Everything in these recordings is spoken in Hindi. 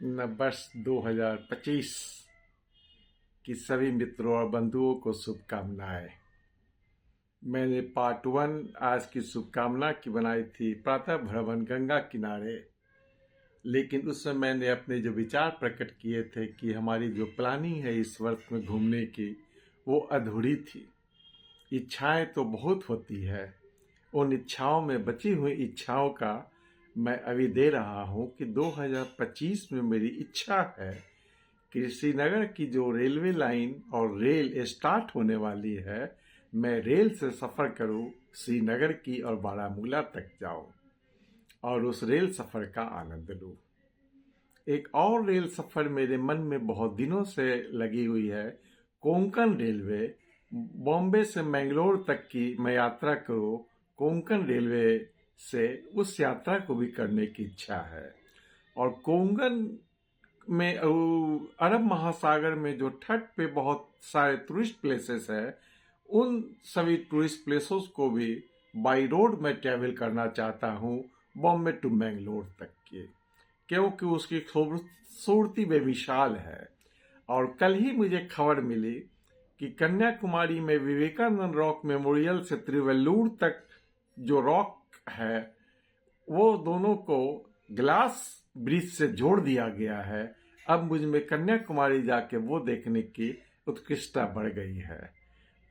वर्ष 2025 की सभी मित्रों और बंधुओं को शुभकामनाएं। मैंने पार्ट 1 आज की शुभकामना की बनाई थी प्रातः भ्रमण गंगा किनारे, लेकिन उसमें मैंने अपने जो विचार प्रकट किए थे कि हमारी जो प्लानिंग है इस वर्ष में घूमने की वो अधूरी थी। इच्छाएं तो बहुत होती है, उन इच्छाओं में बची हुई इच्छाओं का मैं अभी दे रहा हूं कि 2025 में मेरी इच्छा है कि श्रीनगर की जो रेलवे लाइन और रेल स्टार्ट होने वाली है, मैं रेल से सफ़र करूं, श्रीनगर की और बारामूला तक जाऊं और उस रेल सफ़र का आनंद लूं। एक और रेल सफ़र मेरे मन में बहुत दिनों से लगी हुई है। कोंकण रेलवे, बॉम्बे से मैंगलोर तक की मैं यात्रा करूं, कोंकण रेलवे से उस यात्रा को भी करने की इच्छा है। और कोंकण में अरब महासागर में जो तट पे बहुत सारे टूरिस्ट प्लेसेस है, उन सभी टूरिस्ट प्लेसेस को भी बाई रोड में ट्रैवल करना चाहता हूँ, बॉम्बे टू मैंगलोर तक के, क्योंकि उसकी खूबसूरती बेमिसाल है। और कल ही मुझे खबर मिली कि कन्याकुमारी में विवेकानंद रॉक मेमोरियल से तिरुवल्लुर तक जो रॉक है, वो दोनों को ग्लास ब्रिज से जोड़ दिया गया है। अब मुझ में कन्याकुमारी जाके वो देखने की उत्कृष्टता बढ़ गई है।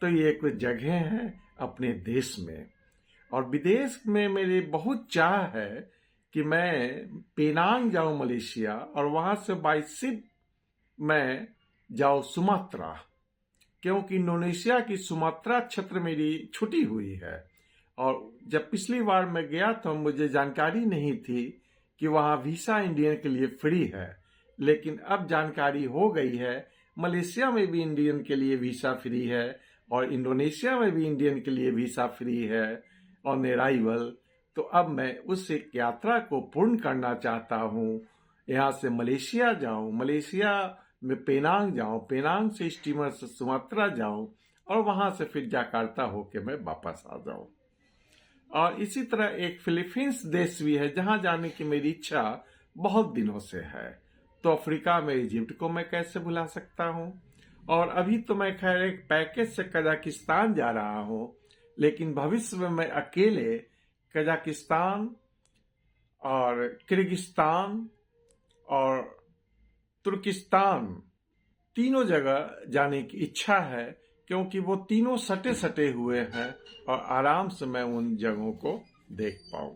तो ये कुछ जगह हैं अपने देश में। और विदेश में मेरी बहुत चाह है कि मैं पेनांग जाऊं मलेशिया, और वहां से बाई शिप मैं जाऊं सुमात्रा, क्योंकि इंडोनेशिया की सुमात्रा क्षेत्र मेरी छुटी हुई है। और जब पिछली बार मैं गया तो मुझे जानकारी नहीं थी कि वहाँ वीसा इंडियन के लिए फ्री है, लेकिन अब जानकारी हो गई है मलेशिया में भी इंडियन के लिए वीसा फ्री है और इंडोनेशिया में भी इंडियन के लिए वीसा फ्री है ऑन अराइवल। तो अब मैं उस एक यात्रा को पूर्ण करना चाहता हूँ। यहाँ से मलेशिया जाऊँ, मलेशिया में पेनांग जाऊँ, पेनांग से स्टीमर से सुमात्रा जाऊँ और वहाँ से फिर जाकार्ता होके मैं वापस आ जाऊँ। और इसी तरह एक फिलीपींस देश भी है जहां जाने की मेरी इच्छा बहुत दिनों से है। तो अफ्रीका में इजिप्ट को मैं कैसे भुला सकता हूं। और अभी तो मैं खैर एक पैकेज से कजाकिस्तान जा रहा हूं, लेकिन भविष्य में मैं अकेले कजाकिस्तान और किर्गिस्तान और तुर्किस्तान तीनों जगह जाने की इच्छा है, क्योंकि वो तीनों सटे सटे हुए हैं और आराम से मैं उन जगहों को देख पाऊं।